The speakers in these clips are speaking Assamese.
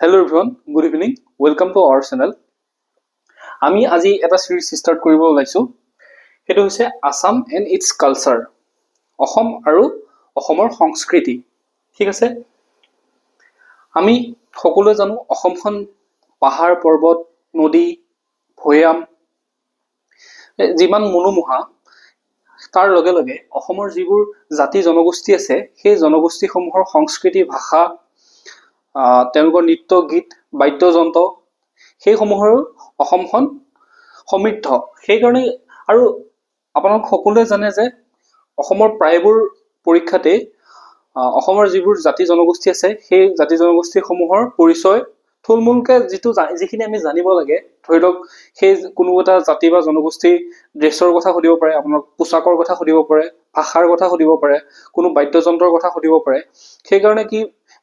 Hello everyone, good evening. Welcome to our channel. আমি আজি এটা সিৰিজ ষ্টাৰ্ট কৰিব ওলাইছো। সেইটো হৈছে Assam and it's culture. Assam আৰু অসমৰ সংস্কৃতি। ঠিক আছে? আমি সকলোৱে জানো অসমখন পাহাৰ, পৰ্বত, নদী, ভৈয়াম যিমান মনোমোহা তাৰ লগে লগে অসমৰ যিবোৰ জাতি জনগোষ্ঠী আছে সেই জনগোষ্ঠীসমূহৰ সংস্কৃতি, ভাষা, তেওঁলোকৰ নৃত্য, গীত, বাদ্যযন্ত্ৰ সেইসমূহৰো অসমখন সমৃদ্ধ। সেইকাৰণে আৰু আপোনালোক সকলোৱে জানে যে অসমৰ প্ৰায়বোৰ পৰীক্ষাতে অসমৰ যিবোৰ জাতি জনগোষ্ঠী আছে সেই জাতি জনগোষ্ঠীসমূহৰ পৰিচয় থুলমূলকে যিখিনি আমি জানিব লাগে, ধৰি লওক সেই কোনো এটা জাতি বা জনগোষ্ঠীৰ ড্ৰেছৰ কথা সুধিব পাৰে, আপোনাক পোচাকৰ কথা সুধিব পাৰে, ভাষাৰ কথা সুধিব পাৰে, কোনো বাদ্যযন্ত্ৰৰ কথা সুধিব পাৰে। সেইকাৰণে কি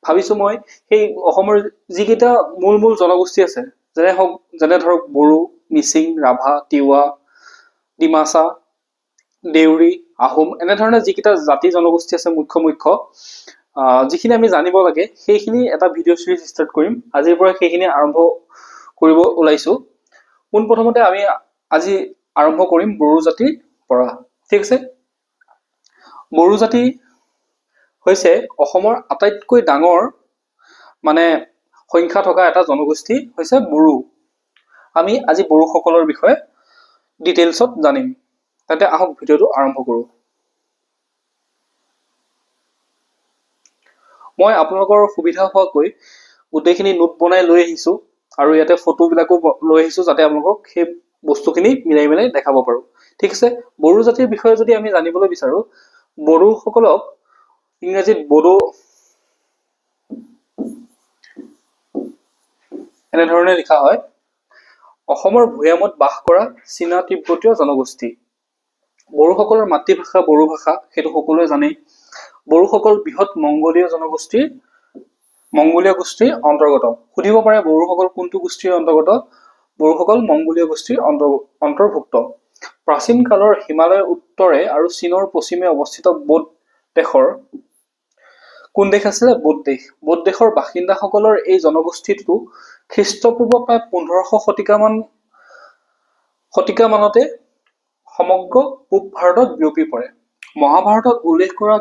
ভাবিছো মই সেই অসমৰ যিকেইটা মূল জনগোষ্ঠী আছে, যেনে ধৰক বড়ো, মিচিং, ৰাভা, তিৱা, ডিমাচা, দেউৰী, আহোম, এনেধৰণে যিকেইটা জাতি জনগোষ্ঠী আছে মুখ্য যিখিনি আমি জানিব লাগে সেইখিনি এটা ভিডিঅ' চিৰিজ ষ্টাৰ্ট কৰিম। আজিৰ পৰা সেইখিনি আৰম্ভ কৰিব ওলাইছো। পোনপ্ৰথমতে আমি আজি আৰম্ভ কৰিম বড়ো জাতিৰ পৰা। ঠিক আছে? বড়ো জাতি হৈছে অসমৰ আটাইতকৈ ডাঙৰ সংখ্যা থকা এটা জনগোষ্ঠী হৈছে বড়ো। আমি আজি বড়োসকলৰ বিষয়ে ডিটেইলছত জানিম। তাতে আহক ভিডিঅ'টো আৰম্ভ কৰোঁ। মই আপোনালোকৰ সুবিধা হোৱাকৈ গোটেইখিনি নোট বনাই লৈ আহিছো আৰু ইয়াতে ফটোবিলাকো লৈ আহিছো যাতে আপোনালোকক সেই বস্তুখিনি মিলাই দেখাব পাৰো। ঠিক আছে? বড়ো জাতিৰ বিষয়ে যদি আমি জানিবলৈ বিচাৰো, বড়োসকলক ইংৰাজীত বড়ো এনেধৰণে লিখা হয়। অসমৰ ভৈয়ামত বাস কৰা চীনা তিব্বতীয় জনগোষ্ঠী। বড়োসকলৰ মাতৃভাষা বড়ো ভাষা, সেইটো সকলোৱে জানেই। বড়োসকল বৃহৎ মংগোলীয় গোষ্ঠীৰ অন্তৰ্গত। সুধিব পাৰে বড়োসকল কোনটো গোষ্ঠীৰ অন্তৰ্গত? বড়োসকল মংগোলীয় গোষ্ঠীৰ অন্তৰ্ভুক্ত। প্ৰাচীন কালৰ হিমালয়ৰ উত্তৰে আৰু চীনৰ পশ্চিমে অৱস্থিত বৌদ্ধ দেশৰ কোন দেশ আছিলে? বৌদ্ধ দেশ। বৌদ্ধ দেশৰ বাসিন্দাসকলৰ এই জনগোষ্ঠীটো খ্ৰীষ্টপূৰ্ব প্ৰায় 1500 শতিকা মানতে সমগ্ৰ পূব ভাৰতত বিয়পি পৰে। মহাভাৰতত উল্লেখ কৰা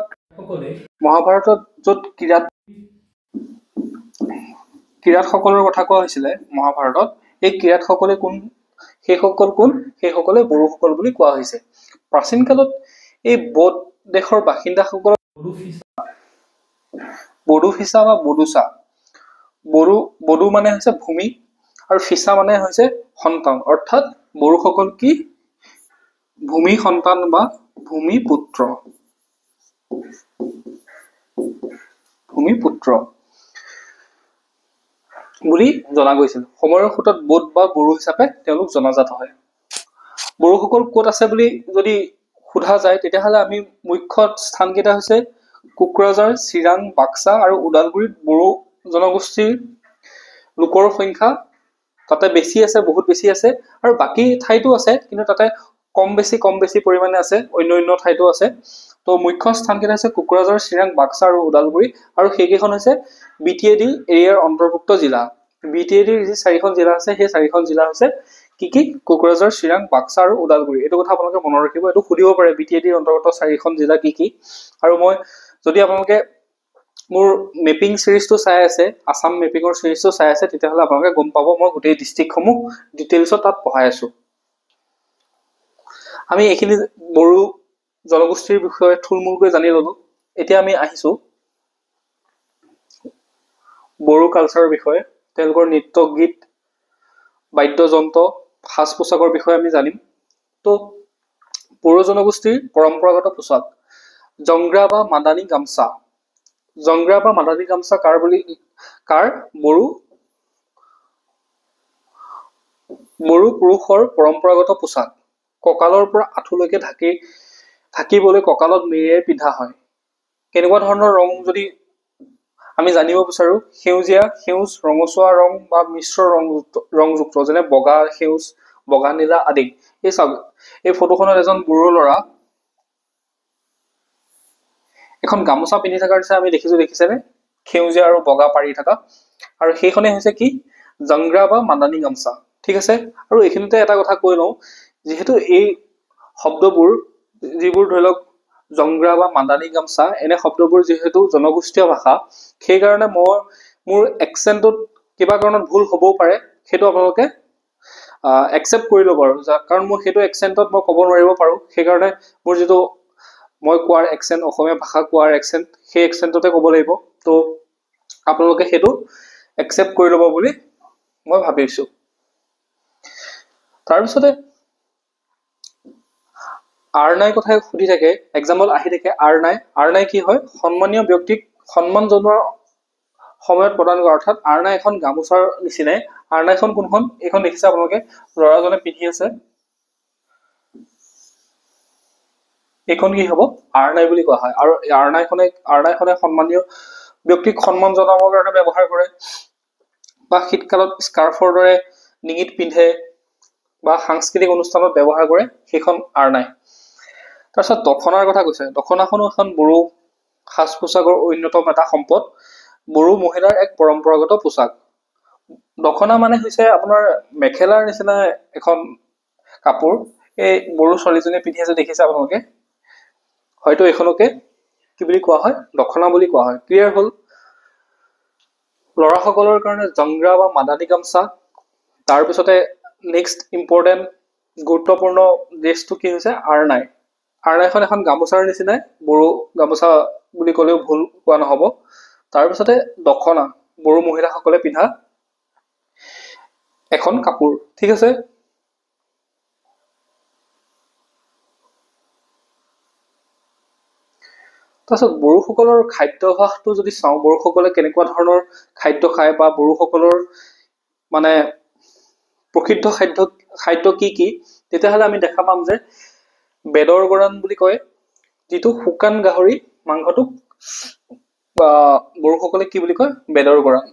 মহাভাৰতত য'ত কিৰাতসকলৰ কথা কোৱা হৈছিলে মহাভাৰতত, এই কিৰাতসকলে সেইসকল কোন? সেইসকলে বড়োসকল বুলি কোৱা হৈছে। প্ৰাচীন কালত এই বৌদ্ধ দেশৰ বাসিন্দাসকলক বড়ো ফিচা বা বড়োচা, বড়ো মানে হৈছে ভূমি আৰু ফিচা মানে হৈছে সন্তান, অৰ্থাৎ বড়োসকল কি? ভূমি সন্তান বা ভূমিপুত্ৰ বুলি জনা গৈছিল। সময়ৰ সোঁতত বৌদ্ধ বা বড়ো হিচাপে তেওঁলোক জনাজাত হয়। বড়োসকল ক'ত আছে বুলি যদি সোধা যায়, তেতিয়াহ'লে আমি মুখ্য স্থানকেইটা হৈছে কোকৰাঝাৰ, চিৰাং, বাক্সা আৰু ওদালগুৰিত বড়ো জনগোষ্ঠীৰ লোকৰ সংখ্যা তাতে বেছি আছে, বহুত বেছি আছে। আৰু বাকী ঠাইতো আছে, কিন্তু তাতে কম বেছি পৰিমাণে আছে, অন্য ঠাইতো আছে। তো মুখ্য স্থানকেইটা হৈছে কোকৰাঝাৰ, চিৰাং, বাক্সা আৰু ওদালগুৰি। আৰু সেইকেইখন হৈছে BTAD এৰিয়াৰ অন্তৰ্ভুক্ত জিলা। BTADৰ যি 4খন জিলা আছে সেই 4খন জিলা হৈছে কি? কোকৰাঝাৰ, চিৰাং, বাক্সা আৰু ওদালগুৰি। এইটো কথা আপোনালোকে মনত ৰাখিব। এইটো সুধিব পাৰে BTADৰ অন্তৰ্গত 4খন জিলা কি? আৰু মই যদি আপোনালোকে মোৰ মেপিং চিৰিজটো চাই আছে, আসাম মেপিঙৰ চিৰিজটো চাই আছে, তেতিয়াহ'লে আপোনালোকে গম পাব মই গোটেই ডিষ্ট্ৰিক্টসমূহ ডিটেইলছত তাত পঢ়াই আছো। আমি এইখিনি বড়ো জনগোষ্ঠীৰ বিষয়ে থুলমূলকৈ জানি ললো। এতিয়া আমি আহিছো বড়ো কালচাৰৰ বিষয়ে। তেওঁলোকৰ নৃত্য, গীত, বাদ্যযন্ত্ৰ, সাজ পোছাকৰ বিষয়ে আমি জানিম। তো বড়ো জনগোষ্ঠীৰ পৰম্পৰাগত পোছাক জংগ্ৰা বা মাদানী গামচা। জংগ্ৰা বা মাদানী গামচা কাৰ? বড়ো পুৰুষৰ পৰম্পৰাগত পোছাক। কঁকালৰ পৰা আঁঠুলৈকে ঢাকিবলৈ কঁকালত মেৰিয়াই পিন্ধা হয়। কেনেকুৱা ধৰণৰ ৰং যদি আমি জানিব বিচাৰো, সেউজ, ৰঙচুৱা ৰং বা মিশ্ৰ ৰংযুক্ত, যেনে বগা, সেউজ, বগা, নীলা আদি। এই ফটোখনত এজন বড়ো ল'ৰা এখন গামোচা পিন্ধি থকাৰ নিচিনা আমি দেখিছেনে? সেউজীয়া আৰু বগা পাৰি থকা। আৰু সেইখনে হৈছে কি জংগ্ৰা বা মাদানী গামচা ঠিক আছে আৰু এইখিনিতে এটা কথা কৈ লওঁ যিহেতু এই শব্দবোৰ যিবোৰ ধৰি লওক জংগ্ৰা বা মাদানী গামচা এনে শব্দবোৰ যিহেতু জনগোষ্ঠীয় ভাষা সেইকাৰণে মোৰ একচেণ্টত কিবা কাৰণত ভুল হ'বও পাৰে সেইটো আপোনালোকে একচেপ্ট কৰি ল'ব আৰু কাৰণ মোৰ সেইটো একচেণ্টত মই ক'ব নোৱাৰিব পাৰোঁ সেইকাৰণে মোৰ যিটো মই কোৱাৰ একচেণ্ট অসমীয়া ভাষা কোৱাৰ একচেণ্ট সেই একচেণ্টতে ক'ব লাগিব তো আপোনালোকে সেইটো একচেপ্ট কৰি ল'ব বুলি মই ভাবিছোঁ তাৰপিছতে আৰনাই কথাই সুধি থাকে এক্সাম্পল আহি থাকে আৰনাই কি হয় সন্মানীয় ব্যক্তিক সন্মান জনোৱাৰ সময়ত প্ৰদান কৰা অৰ্থাৎ আৰনাই এখন গামোচাৰ নিচিনাই আৰনাইখন কোনখন এইখন দেখিছে আপোনালোকে ল'ৰাজনে পিন্ধি আছে এইখন কি হ'ব আৰনাই বুলি কোৱা হয় আৰু আৰনাইখনে সন্মানীয় ব্যক্তিক সন্মান জনাবৰ কাৰণে ব্যৱহাৰ কৰে বা শীতকালত স্কাৰ্ফৰ দৰে ডিঙিত পিন্ধে বা সাংস্কৃতিক অনুষ্ঠানত ব্যৱহাৰ কৰে সেইখন আৰনাই তাৰপিছত দখনাৰ কথা কৈছে দখনাখনো এখন বড়ো সাজ পোছাকৰ অন্যতম এটা সম্পদ বড়ো মহিলাৰ এক পৰম্পৰাগত পোছাক দখনা মানে হৈছে আপোনাৰ মেখেলাৰ নিচিনা এখন কাপোৰ এই বড়ো ছোৱালীজনীয়ে পিন্ধি আছে দেখিছে আপোনালোকে হয়তো এইখনকে কি বুলি কোৱা হয় দখনা বুলি কোৱা হয় ক্লিয়াৰ হ'ল ল'ৰাসকলৰ কাৰণে জংগ্ৰা বা মাদানী গামচা তাৰপিছতে নেক্সট ইম্পৰ্টেণ্ট গুৰুত্বপূৰ্ণ ড্ৰেছটো কি হৈছে আৰনাইখন এখন গামোচাৰ নিচিনাই বড়ো গামোচা বুলি ক'লেও ভুল কোৱা নহ'ব তাৰপিছতে দখনা বড়ো মহিলাসকলে পিন্ধা এখন কাপোৰ ঠিক আছে তাৰপিছত বড়োসকলৰ খাদ্যাভ্যাসটো যদি চাওঁ বড়োসকলে কেনেকুৱা ধৰণৰ খাদ্য খায় বা বড়োসকলৰ মানে প্ৰসিদ্ধ খাদ্য কি তেতিয়াহ'লে আমি দেখা পাম যে বেদৰ গৰান বুলি কয় যিটো শুকান গাহৰি মাংসটোক বড়োসকলে কি বুলি কয় বেদৰ গৰান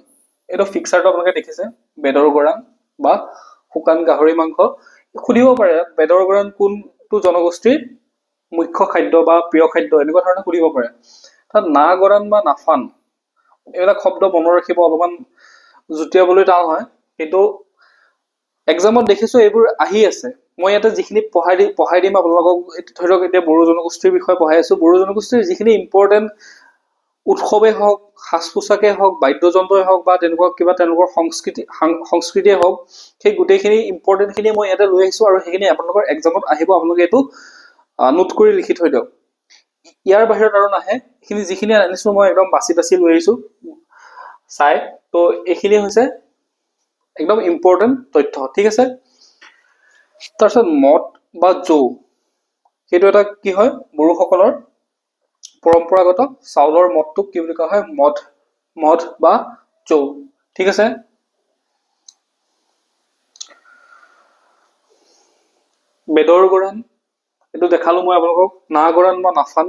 এইটো ফিক্সাৰটো আপোনালোকে দেখিছে বেদৰ গৰান বা শুকান গাহৰি মাংস সুধিব পাৰে বেদৰ গৰান কোনটো জনগোষ্ঠীৰ মুখ্য খাদ্য বা প্ৰিয় খাদ্য এনেকুৱা ধৰণে সুধিব পাৰে তাত না গৰান বা নাফান এইবিলাক শব্দ মনত ৰাখিব অলপমান জুতিয়াবলৈ টান হয় কিন্তু এক্সামত দেখিছো এইবোৰ আহি আছে মই ইয়াতে যিখিনি পঢ়াই দিম আপোনালোকক ধৰি লওক এতিয়া বড়ো জনগোষ্ঠীৰ বিষয়ে পঢ়াই আছো বড়ো জনগোষ্ঠীৰ যিখিনি ইম্পৰ্টেণ্ট উৎসৱেই হওক সাজ পোছাকেই হওক বাদ্যযন্ত্ৰই হওক বা তেনেকুৱা কিবা তেওঁলোকৰ সংস্কৃতিয়ে হওক সেই গোটেইখিনি ইম্পৰ্টেণ্টখিনি মই ইয়াতে লৈ আহিছো আৰু সেইখিনি আপোনালোকৰ এক্সামত আহিব আপোনালোকে এইটো নোট কৰি লিখি থৈ দিয়ক ইয়াৰ বাহিৰত আৰু নাহে এইখিনি যিখিনি আনিছো মই একদম বাছি লৈ আহিছো চাই তো এইখিনি হৈছে একদম ইম্পৰ্টেণ্ট তথ্য ঠিক আছে তাৰপিছত মদ বা জৌ সেইটো এটা কি হয় বড়োসকলৰ পৰম্পৰাগত চাউলৰ মদটোক কি বুলি কোৱা হয় মদ বা জৌ ঠিক আছে বেদৰ গৰান এইটো দেখালো মই আপোনালোকক না গৰান বা নাফান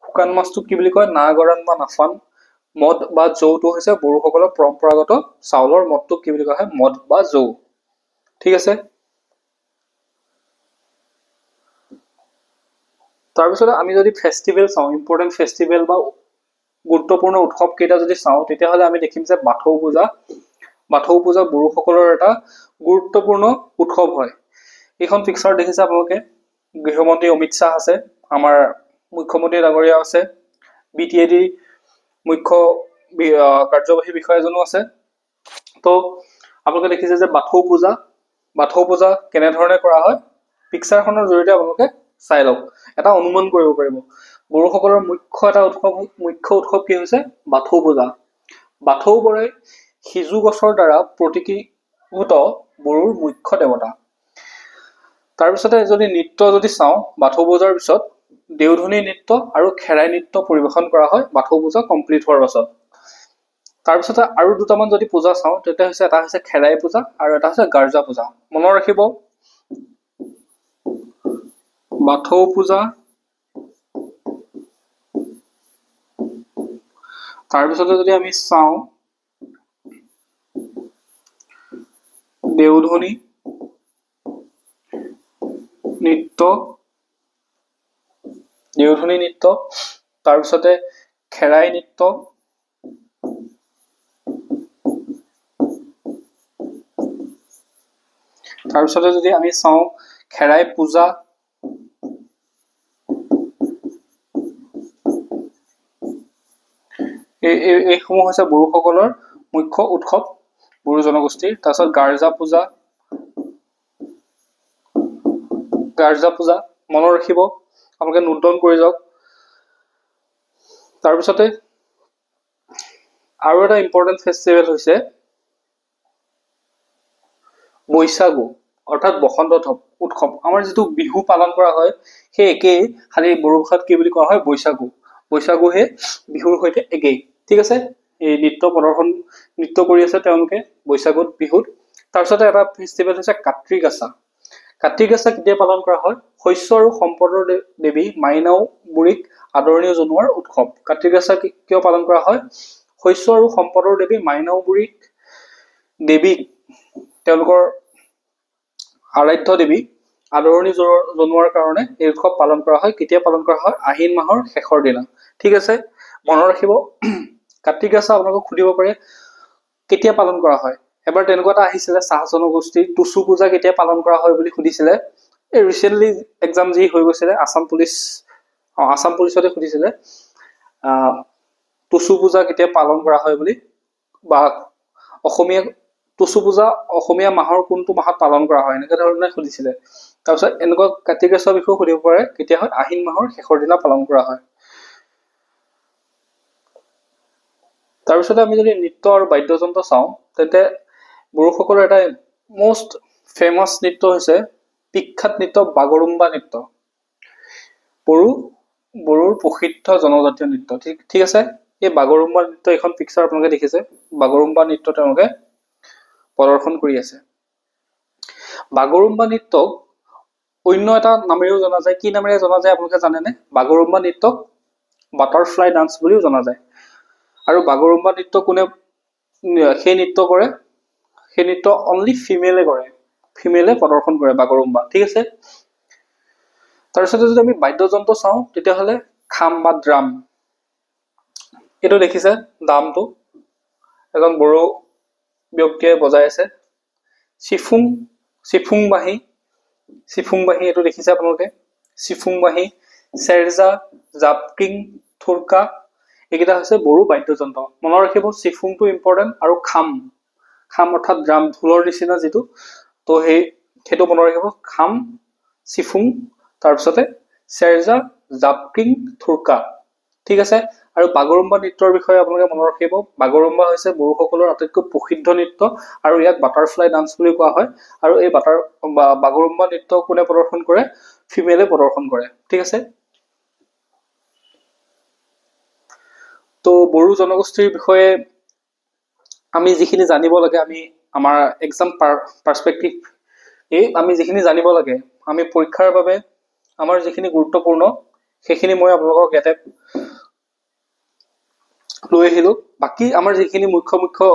শুকান মাছটোক কি বুলি কয় না গৰান বা নাফান মদ বা জৌটো হৈছে বড়োসকলৰ পৰম্পৰাগত চাউলৰ মদটোক কি বুলি কোৱা হয় মদ বা জৌ ঠিক আছে তাৰপিছত আমি যদি ফেষ্টিভেল চাওঁ ইম্পৰ্টেণ্ট ফেষ্টিভেল বা গুৰুত্বপূৰ্ণ উৎসৱ কেইটা যদি চাওঁ তেতিয়াহ'লে আমি দেখিম যে বাথৌ পূজা বড়োসকলৰ এটা গুৰুত্বপূৰ্ণ উৎসৱ হয় এইখন পিকচাৰ দেখিছে আপোনালোকে গৃহমন্ত্ৰী অমিত শ্বাহ আছে আমাৰ মুখ্যমন্ত্ৰী ডাঙৰীয়া আছে BTAD মুখ্য কাৰ্যবাহী বিষয়াজনো আছে তো আপোনালোকে দেখিছে যে বাথৌ পূজা কেনেধৰণে কৰা হয় পিকচাৰখনৰ জৰিয়তে আপোনালোকে চাই লওক এটা অনুমান কৰিব পাৰিব বড়োসকলৰ মুখ্য উৎসৱ কি হৈছে বাথৌ পূজা বাথৌ বৰে সিজু গছৰ দ্বাৰা প্ৰতিকৃত বড়োৰ মুখ্য দেৱতা তাৰপিছতে যদি নৃত্য যদি চাওঁ বাথৌ পূজাৰ পিছত দেওধনী নৃত্য আৰু খেৰাই নৃত্য পৰিৱেশন কৰা হয় বাথৌ পূজা কমপ্লিট হোৱাৰ পাছত তাৰপিছতে আৰু দুটামান যদি পূজা চাওঁ তেতিয়া হৈছে এটা হৈছে খেৰাই পূজা আৰু এটা হৈছে গাৰ্জা পূজা মনত ৰাখিব বাথৌ পূজা তাৰপিছতে যদি আমি চাওঁ দেওধনী নৃত্য তাৰপিছতে খেৰাই নৃত্য তাৰপিছতে যদি আমি চাওঁ খেৰাই পূজা, এইসমূহ হৈছে বড়োসকলৰ মুখ্য উৎসৱ বড়ো জনগোষ্ঠীৰ। তাৰপিছত গাৰ্জা পূজা মনত ৰাখিব, আপোনালোকে নোট ডাউন কৰি যাওক। তাৰপিছতে আৰু এটা ইম্পৰ্টেণ্ট ফেষ্টিভেল হৈছে বৈশাগু অৰ্থাৎ বসন্ত উৎসৱ। আমাৰ যিটো বিহু পালন কৰা হয় সেই একেই, খালি বড়ো ভাষাত কি বুলি কোৱা হয় বৈশাগু। বৈশাগুহে বিহুৰ সৈতে একেই, ঠিক আছে। এই নৃত্য কৰি আছে তেওঁলোকে বৈশাগুত বিহুত। তাৰপিছতে এটা ফেষ্টিভেল হৈছে কাত্ৰি গাছা। কাত্ৰি গাছা কেতিয়া পালন কৰা হয়? শস্য আৰু সম্পদৰ দেৱী মাইনাও বুঢ়ীক আদৰণি জনোৱাৰ উৎসৱ। কাত্ৰি গাছা কিয় পালন কৰা হয়? শস্য আৰু সম্পদৰ দেৱী মাইনাও বুঢ়ীক দেৱীক তেওঁলোকৰ আৰাধ্য দেৱীক আদৰণি জনোৱাৰ কাৰণে এই উৎসৱ পালন কৰা হয়। কেতিয়া পালন কৰা হয়? আহিন মাহৰ শেষৰ দিনা, ঠিক আছে। মনত ৰাখিব। কাত্ৰি গাছা আপোনালোকক সুধিব পাৰে কেতিয়া পালন কৰা হয়। এবাৰ তেনেকুৱা এটা আহিছিলে চাহ জনগোষ্ঠীৰ টুচু পূজা কেতিয়া পালন কৰা হয় বুলি সুধিছিলে। এই ৰিচেণ্টলি এক্সাম যি হৈ গৈছিলে আছাম পুলিচতে সুধিছিলে টুচু পূজা কেতিয়া পালন কৰা হয় বুলি, বা অসমীয়া টুচু পূজা অসমীয়া মাহৰ কোনটো মাহত পালন কৰা হয়, এনেকুৱা ধৰণে সুধিছিলে। তাৰপিছত এনেকুৱা কাতি গাছৰ বিষয়ে সুধিব পাৰে কেতিয়া হয়? আহিন মাহৰ শেষৰ দিনা পালন কৰা হয়। তাৰপিছতে আমি যদি নৃত্য আৰু বাদ্যযন্ত্ৰ চাওঁ তেন্তে বড়োসকলৰ এটা মষ্ট ফেমাছ নৃত্য হৈছে বিখ্যাত নৃত্য বাগৰুম্বা নৃত্য। বড়োৰ প্ৰসিদ্ধ জনজাতীয় নৃত্য, ঠিক আছে। এই বাগৰুম্বা নৃত্য এখন পিকচাৰ আপোনালোকে দেখিছে, বাগৰুম্বা নৃত্য তেওঁলোকে প্ৰদৰ্শন কৰি আছে। বাগৰুম্বা নৃত্যক অন্য এটা নামেৰেও জনা যায়। কি নামেৰে জনা যায় আপোনালোকে জানেনে? বাগৰুম্বা নৃত্যক বাটাৰফ্লাই ডান্স বুলিও জনা যায়। আৰু বাগৰুম্বা নৃত্য কোনে সেই নৃত্য কৰে? সেই নৃত্য অনলি ফিমেলে কৰে, ফিমেলে প্ৰদৰ্শন কৰে বাগৰুম্বা, ঠিক আছে। তাৰপিছতে যদি আমি বাদ্যযন্ত্ৰ চাওঁ তেতিয়াহ'লে খাম বা ড্ৰাম, এইটো দেখিছে ড্ৰামটো এজন বড়ো ব্যক্তিয়ে বজাই আছে। চিফুং বাঁহী এইটো দেখিছে আপোনালোকে। চিফুং বাঁহী, চেৰজা, জাপকিং, থুৰকা, এইকেইটা হৈছে বড়ো বাদ্যযন্ত্ৰ। মনত ৰাখিব চিফুংটো ইম্পৰ্টেণ্ট, আৰু খাম অৰ্থাৎ ড্ৰাম, ঢোলৰ নিচিনা যিটো, তো সেইটো মনত ৰাখিব। খাম, চিফুং, তাৰপিছতে চেৰজা, জাপকিং, থুৰকা, ঠিক আছে। আৰু বাগৰুম্বা নৃত্যৰ বিষয়ে আপোনালোকে মনত ৰাখিব, বাগৰুম্বা হৈছে বড়োসকলৰ আটাইতকৈ প্ৰসিদ্ধ নৃত্য আৰু ইয়াক বাটাৰফ্লাই ডান্স বুলি কোৱা হয়। আৰু এই বাগৰুম্বা নৃত্য কোনে প্ৰদৰ্শন কৰে? ফিমেলে প্ৰদৰ্শন কৰে, ঠিক আছে। তো বড়ো জনগোষ্ঠীৰ বিষয়ে আমি যিখিনি জানিব লাগে, আমি আমাৰ এক্সাম পাৰ্সপেক্টিভ আমি যিখিনি জানিব লাগে, আমি পৰীক্ষাৰ বাবে আমাৰ যিখিনি গুৰুত্বপূৰ্ণ সেইখিনি মই আপোনালোকক ইয়াতে লৈ আহিলো। বাকী আমাৰ যিখিনি মুখ্য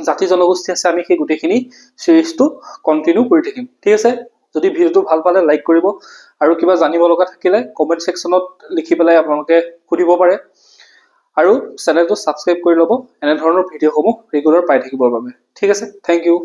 জাতি জনগোষ্ঠী আছে আমি সেই গোটেইখিনি চিৰিজটো কণ্টিনিউ কৰি থাকিম, ঠিক আছে। যদি ভিডিঅ'টো ভাল পালে লাইক কৰিব, আৰু কিবা জানিব লগা থাকিলে কমেণ্ট ছেকশ্যনত লিখি পেলাই আপোনালোকে সুধিব পাৰে, আৰু চেনেলটো ছাবস্ক্ৰাইব কৰি ল'ব এনেধৰণৰ ভিডিঅ'সমূহ ৰেগুলাৰ পাই থাকিবৰ বাবে, ঠিক আছে। Thank U.